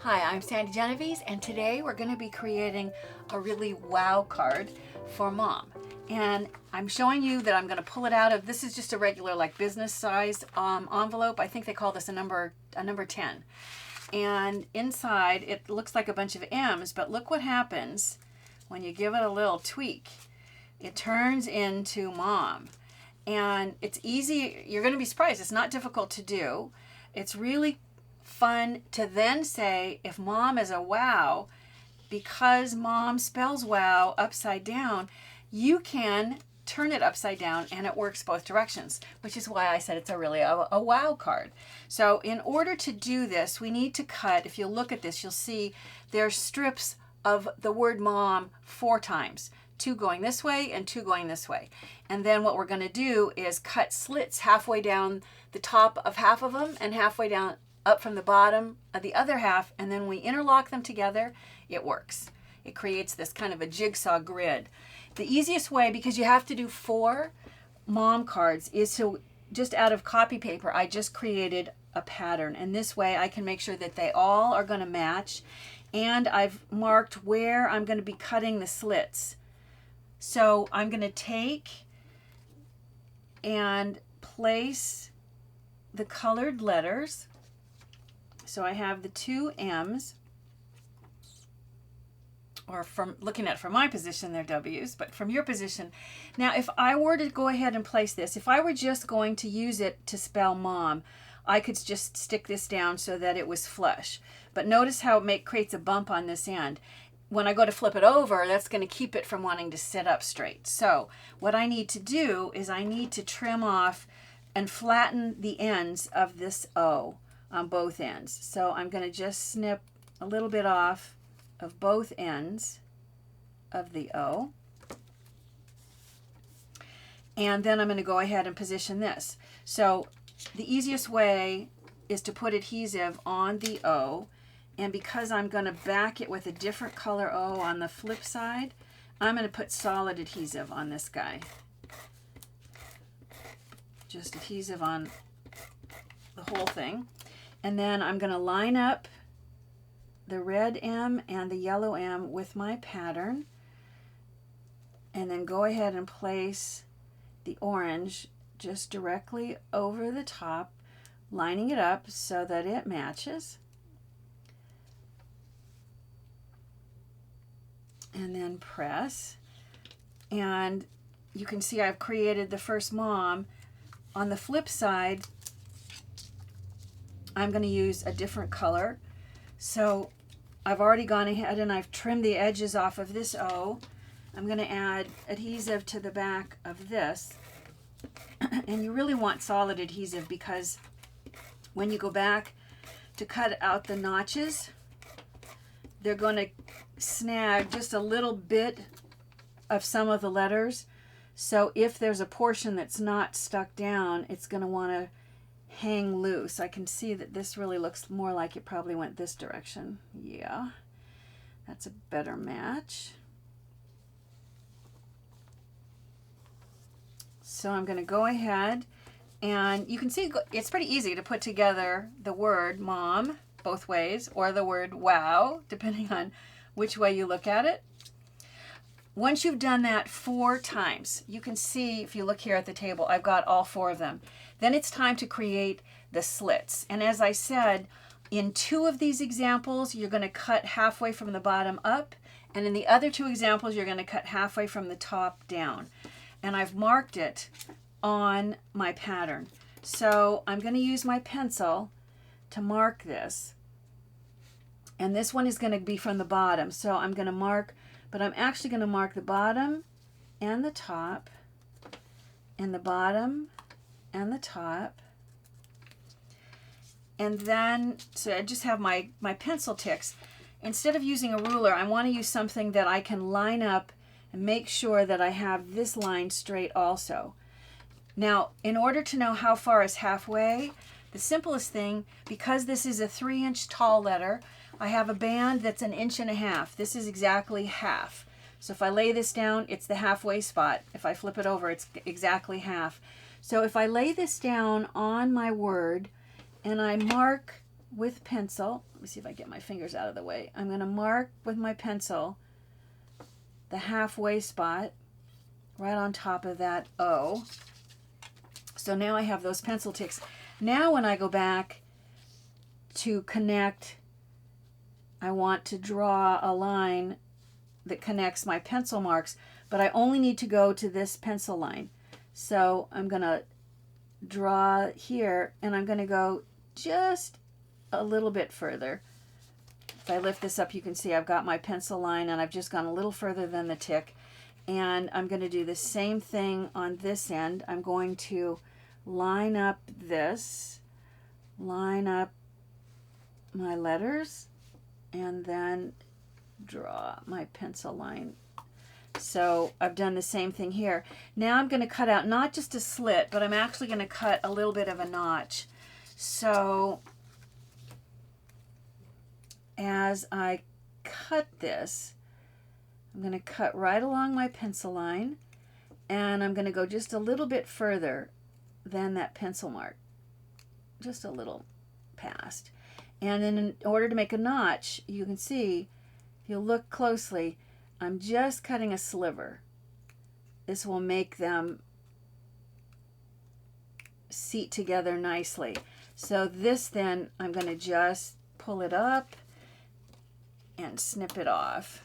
Hi, I'm Sandi Genovese, and today we're going to be creating a really wow card for mom. And I'm showing you that I'm going to pull it out of, this is just a regular like business size envelope. I think they call this a number 10. And inside it looks like a bunch of M's, but look what happens when you give it a little tweak. It turns into mom. And it's easy, you're going to be surprised, it's not difficult to do. It's really fun to then say if mom is a wow, because mom spells wow upside down, you can turn it upside down and it works both directions, which is why I said it's a wow card. So in order to do this, we need to cut, if you look at this, you'll see there's strips of the word mom 4 times. 2 going this way and 2 going this way. And then what we're going to do is cut slits halfway down the top of half of them and halfway down up from the bottom of the other half, and then we interlock them together. It works. It creates this kind of a jigsaw grid. The easiest way, because you have to do 4 mom cards, is to just out of copy paper, I just created a pattern, and this way I can make sure that they all are going to match, and I've marked where I'm going to be cutting the slits. So I'm going to take and place the colored letters. So I have the 2 M's, or from looking at it from my position, they're W's, but from your position. Now, if I were to go ahead and place this, if I were just going to use it to spell mom, I could just stick this down so that it was flush. But notice how it creates a bump on this end. When I go to flip it over, that's going to keep it from wanting to sit up straight. So what I need to do is I need to trim off and flatten the ends of this O on both ends. So I'm going to just snip a little bit off of both ends of the O. And then I'm going to go ahead and position this. So the easiest way is to put adhesive on the O. And because I'm going to back it with a different color O on the flip side, I'm going to put solid adhesive on this guy. Just adhesive on the whole thing. And then I'm going to line up the red M and the yellow M with my pattern. And then go ahead and place the orange just directly over the top, lining it up so that it matches. And then press. And you can see I've created the first mom. On the flip side, I'm going to use a different color. So I've already gone ahead and I've trimmed the edges off of this O. I'm going to add adhesive to the back of this. And you really want solid adhesive because when you go back to cut out the notches, they're going to snag just a little bit of some of the letters. So if there's a portion that's not stuck down, it's going to want to hang loose. I can see that this really looks more like it probably went this direction. Yeah, that's a better match. So I'm going to go ahead, and you can see it's pretty easy to put together the word mom both ways, or the word wow, depending on which way you look at it. Once you've done that 4 times, you can see, if you look here at the table, I've got all 4 of them. Then it's time to create the slits. And as I said, in 2 of these examples, you're going to cut halfway from the bottom up. And in the other 2 examples, you're going to cut halfway from the top down. And I've marked it on my pattern. So I'm going to use my pencil to mark this. And this one is going to be from the bottom. So I'm going to mark, but I'm actually going to mark the bottom and the top, and the bottom and the top. And then, so I just have my pencil ticks. Instead of using a ruler, I want to use something that I can line up and make sure that I have this line straight also. Now, in order to know how far is halfway, the simplest thing, because this is a 3-inch tall letter, I have a band that's 1.5 inches. This is exactly half. So if I lay this down, it's the halfway spot. If I flip it over, it's exactly half. So if I lay this down on my word and I mark with pencil. Let me see if I get my fingers out of the way. I'm going to mark with my pencil the halfway spot right on top of that O. So now I have those pencil ticks. Now when I go back to connect, I want to draw a line that connects my pencil marks, but I only need to go to this pencil line. So I'm going to draw here, and I'm going to go just a little bit further. If I lift this up, you can see I've got my pencil line, and I've just gone a little further than the tick. And I'm going to do the same thing on this end. I'm going to line up this, line up my letters, and then draw my pencil line. So I've done the same thing here. Now I'm going to cut out not just a slit, but I'm actually going to cut a little bit of a notch. So as I cut this, I'm going to cut right along my pencil line, and I'm going to go just a little bit further than that pencil mark, just a little past. And then in order to make a notch, you can see, if you look closely, I'm just cutting a sliver. This will make them seat together nicely. So this then, I'm going to just pull it up and snip it off.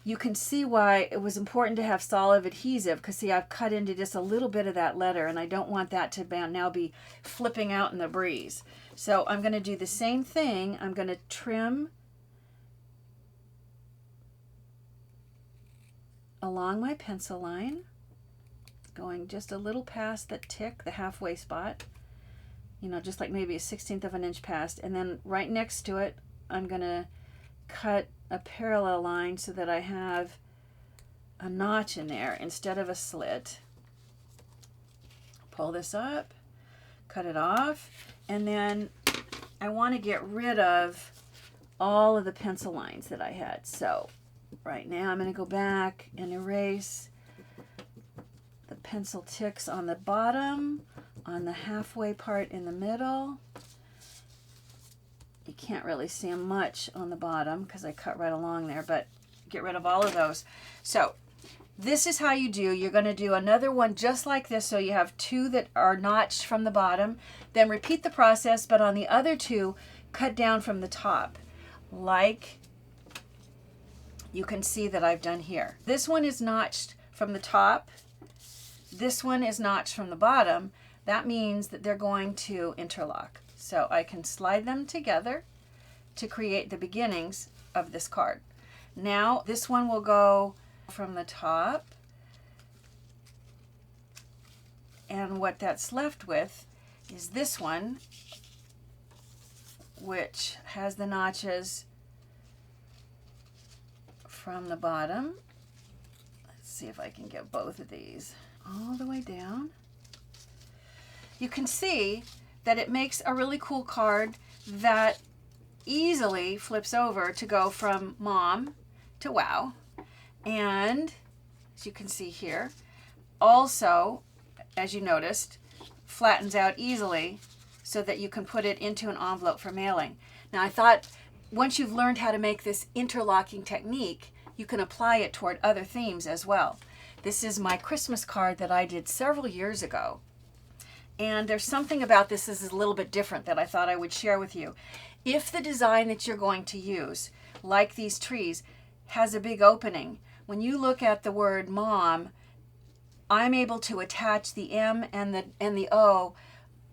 You can see why it was important to have solid adhesive, because see, I've cut into just a little bit of that letter, and I don't want that to now be flipping out in the breeze. So I'm going to do the same thing. I'm going to trim along my pencil line, going just a little past the tick, the halfway spot, you know, just like maybe a 1/16 of an inch past. And then right next to it, I'm going to cut a parallel line so that I have a notch in there instead of a slit. Pull this up, cut it off, and then I want to get rid of all of the pencil lines that I had. So right now I'm going to go back and erase the pencil ticks on the bottom, on the halfway part in the middle. You can't really see them much on the bottom because I cut right along there, but get rid of all of those. So this is how you do. You're going to do another one just like this, so you have two that are notched from the bottom. Then repeat the process, but on the other two, cut down from the top, like you can see that I've done here. This one is notched from the top. This one is notched from the bottom. That means that they're going to interlock. So I can slide them together to create the beginnings of this card. Now this one will go from the top, and what that's left with is this one, which has the notches from the bottom. Let's see if I can get both of these all the way down. You can see that it makes a really cool card that easily flips over to go from Mom to WOW. And as you can see here, also, as you noticed, flattens out easily so that you can put it into an envelope for mailing. Now I thought once you've learned how to make this interlocking technique, you can apply it toward other themes as well. This is my Christmas card that I did several years ago. And there's something about this that is a little bit different that I thought I would share with you. If the design that you're going to use, like these trees, has a big opening, when you look at the word Mom, I'm able to attach the M and the O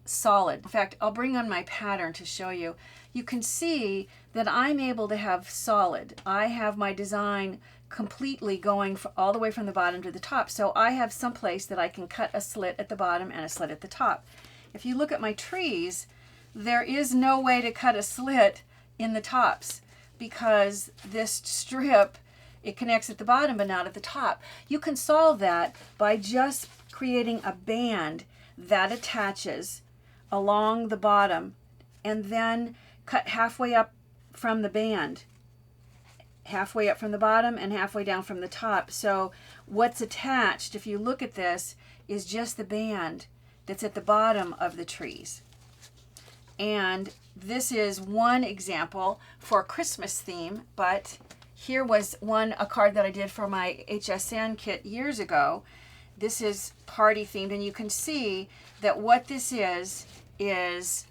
solid. In fact, I'll bring on my pattern to show you. You can see that I'm able to have solid. I have my design completely going all the way from the bottom to the top. So I have some place that I can cut a slit at the bottom and a slit at the top. If you look at my trees, there is no way to cut a slit in the tops because this strip, it connects at the bottom but not at the top. You can solve that by just creating a band that attaches along the bottom and then cut halfway up from the band, halfway up from the bottom and halfway down from the top. So what's attached, if you look at this, is just the band that's at the bottom of the trees. And this is one example for a Christmas theme, but here was a card that I did for my HSN kit years ago. This is party themed, and you can see that what this is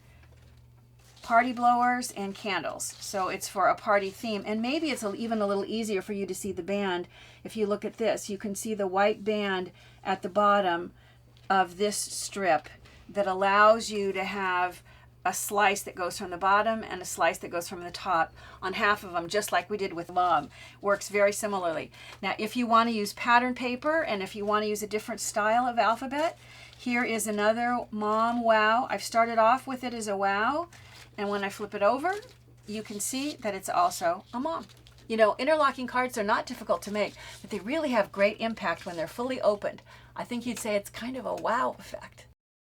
party blowers and candles. So it's for a party theme, and maybe it's even a little easier for you to see the band. If you look at this, you can see the white band at the bottom of this strip that allows you to have a slice that goes from the bottom and a slice that goes from the top on half of them, just like we did with Mom. Works very similarly. Now, if you want to use pattern paper and if you want to use a different style of alphabet, here is another Mom WOW. I've started off with it as a WOW, and when I flip it over, you can see that it's also a Mom. You know, interlocking cards are not difficult to make, but they really have great impact when they're fully opened. I think you'd say it's kind of a wow effect.